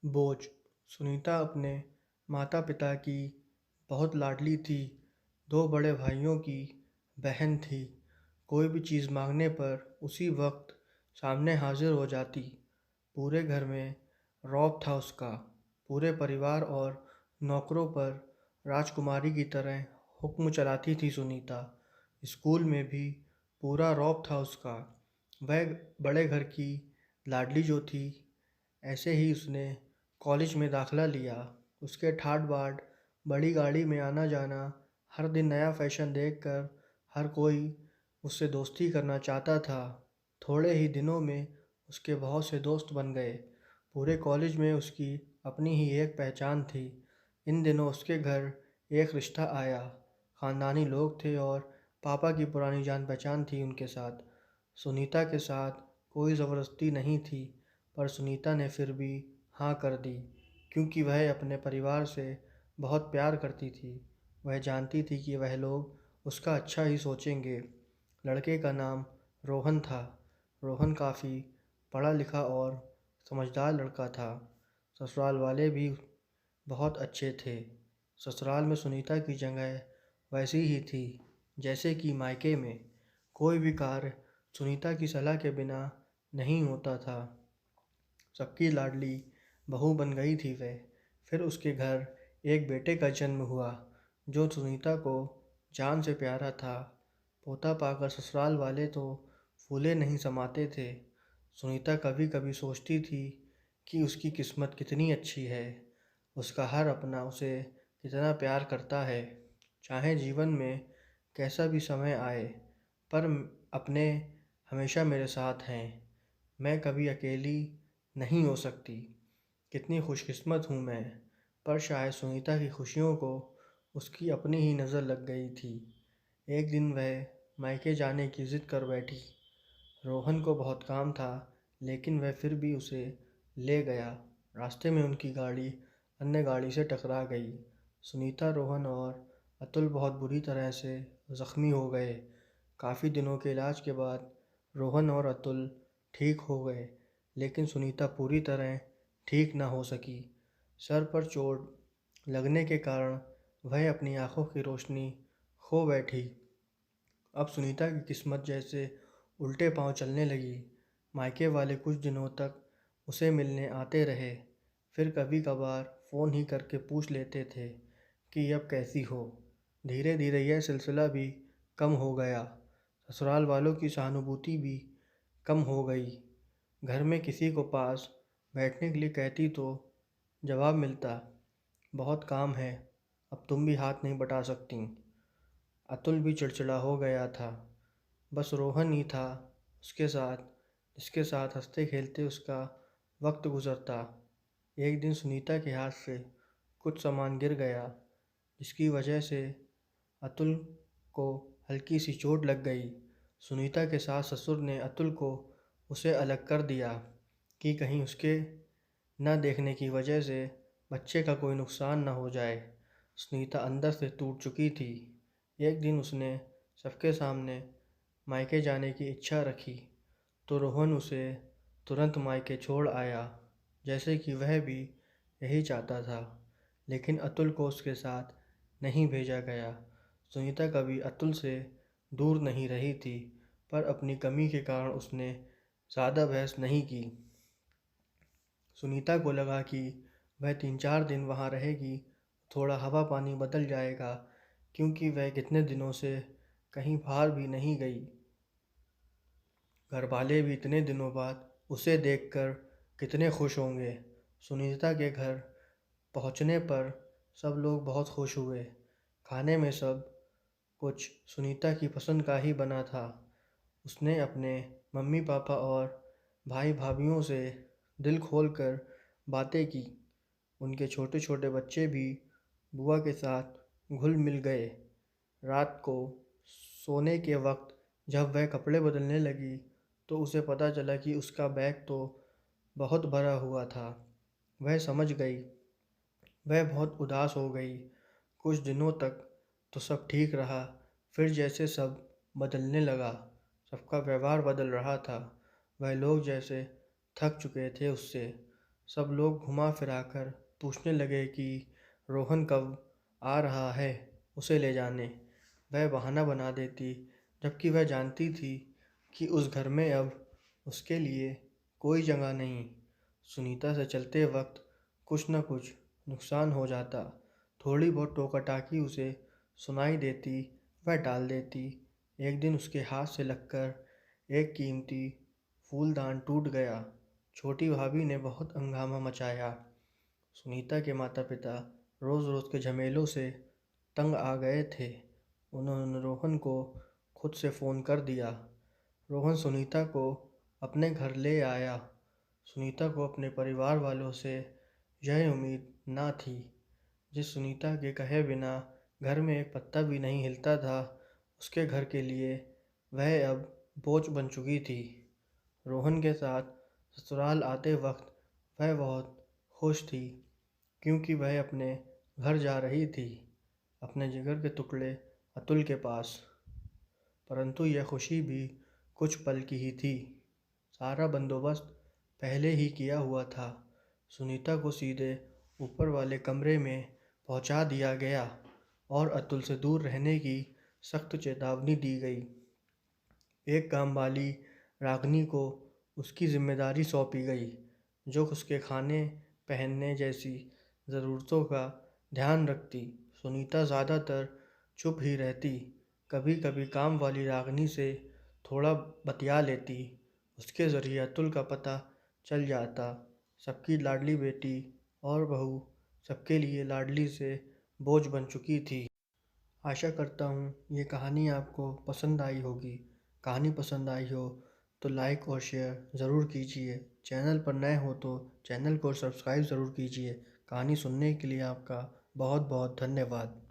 बोझ। सुनीता अपने माता-पिता की बहुत लाडली थी। 2 बड़े भाइयों की बहन थी। कोई भी चीज़ माँगने पर उसी वक़्त सामने हाज़िर हो जाती। पूरे घर में रौब था उसका। पूरे परिवार और नौकरों पर राजकुमारी की तरह हुक्म चलाती थी सुनीता। स्कूल में भी पूरा रौब था उसका। वह बड़े घर की लाडली जो थी, ऐसे ही उसने कॉलेज में दाखिला लिया। उसके ठाट-बाट, बड़ी गाड़ी में आना-जाना, हर दिन नया फ़ैशन देखकर हर कोई उससे दोस्ती करना चाहता था। थोड़े ही दिनों में उसके बहुत से दोस्त बन गए। पूरे कॉलेज में उसकी अपनी ही एक पहचान थी। इन दिनों उसके घर एक रिश्ता आया। ख़ानदानी लोग थे और पापा की पुरानी जान-पहचान थी उनके साथ। सुनीता के साथ कोई ज़बरदस्ती नहीं थी, पर सुनीता ने फिर भी हाँ कर दी, क्योंकि वह अपने परिवार से बहुत प्यार करती थी। वह जानती थी कि वह लोग उसका अच्छा ही सोचेंगे। लड़के का नाम रोहन था। रोहन काफ़ी पढ़ा-लिखा और समझदार लड़का था। ससुराल वाले भी बहुत अच्छे थे। ससुराल में सुनीता की जगह वैसी ही थी जैसे कि मायके में। कोई भी कार्य सुनीता की सलाह के बिना नहीं होता था। सबकी लाडली बहू बन गई थी वह। फिर उसके घर एक बेटे का जन्म हुआ, जो सुनीता को जान से प्यारा था। पोता पाकर ससुराल वाले तो फूले नहीं समाते थे। सुनीता कभी-कभी सोचती थी कि उसकी किस्मत कितनी अच्छी है। उसका हर अपना उसे कितना प्यार करता है। चाहे जीवन में कैसा भी समय आए, पर अपने हमेशा मेरे साथ हैं। मैं कभी अकेली नहीं हो सकती। कितनी खुशकिस्मत हूँ मैं। पर शायद सुनीता की खुशियों को उसकी अपनी ही नज़र लग गई थी। एक दिन वह मायके जाने की ज़िद कर बैठी। रोहन को बहुत काम था, लेकिन वह फिर भी उसे ले गया। रास्ते में उनकी गाड़ी अन्य गाड़ी से टकरा गई। सुनीता, रोहन और अतुल बहुत बुरी तरह से ज़ख्मी हो गए। काफ़ी दिनों के इलाज के बाद रोहन और अतुल ठीक हो गए, लेकिन सुनीता पूरी तरह ठीक न हो सकी। सर पर चोट लगने के कारण वह अपनी आँखों की रोशनी खो बैठी। अब सुनीता की किस्मत जैसे उल्टे पाँव चलने लगी। मायके वाले कुछ दिनों तक उसे मिलने आते रहे, फिर कभी-कभार फ़ोन ही करके पूछ लेते थे कि अब कैसी हो। धीरे-धीरे यह सिलसिला भी कम हो गया। ससुराल वालों की सहानुभूति भी कम हो गई। घर में किसी को पास बैठने के लिए कहती तो जवाब मिलता, बहुत काम है, अब तुम भी हाथ नहीं बटा सकती। अतुल भी चिड़चिड़ा हो गया था। बस रोहन ही था उसके साथ, जिसके साथ हँसते-खेलते उसका वक्त गुज़रता। एक दिन सुनीता के हाथ से कुछ सामान गिर गया, जिसकी वजह से अतुल को हल्की सी चोट लग गई। सुनीता के सास-ससुर ने अतुल को उसे अलग कर दिया कि कहीं उसके न देखने की वजह से बच्चे का कोई नुकसान न हो जाए। सुनीता अंदर से टूट चुकी थी। एक दिन उसने सबके सामने मायके जाने की इच्छा रखी, तो रोहन उसे तुरंत मायके छोड़ आया, जैसे कि वह भी यही चाहता था। लेकिन अतुल को उसके साथ नहीं भेजा गया। सुनीता कभी अतुल से दूर नहीं रही थी, पर अपनी कमी के कारण उसने ज़्यादा बहस नहीं की। सुनीता को लगा कि वह 3-4 दिन वहाँ रहेगी, थोड़ा हवा पानी बदल जाएगा, क्योंकि वह कितने दिनों से कहीं बाहर भी नहीं गई। घरवाले भी इतने दिनों बाद उसे देखकर कितने खुश होंगे। सुनीता के घर पहुँचने पर सब लोग बहुत खुश हुए। खाने में सब कुछ सुनीता की पसंद का ही बना था। उसने अपने मम्मी-पापा और भाई-भाभियों से दिल खोलकर बातें की। उनके छोटे-छोटे बच्चे भी बुआ के साथ घुल-मिल गए। रात को सोने के वक़्त जब वह कपड़े बदलने लगी, तो उसे पता चला कि उसका बैग तो बहुत भरा हुआ था। वह समझ गई। वह बहुत उदास हो गई। कुछ दिनों तक तो सब ठीक रहा, फिर जैसे सब बदलने लगा, सबका व्यवहार बदल रहा था। वह लोग जैसे थक चुके थे उससे। सब लोग घुमा फिरा कर पूछने लगे कि रोहन कब आ रहा है उसे ले जाने। वह बहाना बना देती, जबकि वह जानती थी कि उस घर में अब उसके लिए कोई जगह नहीं। सुनीता से चलते वक्त कुछ न कुछ नुकसान हो जाता। थोड़ी बहुत टोका-टाकी उसे सुनाई देती, वह टाल देती। एक दिन उसके हाथ से लगकर एक कीमती फूलदान टूट गया। छोटी भाभी ने बहुत हंगामा मचाया। सुनीता के माता-पिता रोज़-रोज़ के झमेलों से तंग आ गए थे। उन्होंने रोहन को खुद से फ़ोन कर दिया। रोहन सुनीता को अपने घर ले आया। सुनीता को अपने परिवार वालों से यह उम्मीद न थी। जिस सुनीता के कहे बिना घर में एक पत्ता भी नहीं हिलता था, उसके घर के लिए वह अब बोझ बन चुकी थी। रोहन के साथ ससुराल आते वक्त वह बहुत खुश थी, क्योंकि वह अपने घर जा रही थी, अपने जिगर के टुकड़े अतुल के पास। परंतु यह खुशी भी कुछ पल की ही थी। सारा बंदोबस्त पहले ही किया हुआ था। सुनीता को सीधे ऊपर वाले कमरे में पहुंचा दिया गया और अतुल से दूर रहने की सख्त चेतावनी दी गई। एक कामवाली रागनी को उसकी जिम्मेदारी सौंपी गई, जो उसके खाने पहनने जैसी ज़रूरतों का ध्यान रखती। सुनीता ज़्यादातर चुप ही रहती, कभी कभी काम वाली रागनी से थोड़ा बतिया लेती। उसके ज़रिए अतुल का पता चल जाता। सबकी लाडली बेटी और बहू सबके लिए लाडली से बोझ बन चुकी थी। आशा करता हूँ ये कहानी आपको पसंद आई होगी। कहानी पसंद आई हो तो लाइक और शेयर ज़रूर कीजिए। चैनल पर नए हो तो चैनल को सब्सक्राइब ज़रूर कीजिए। कहानी सुनने के लिए आपका बहुत बहुत धन्यवाद।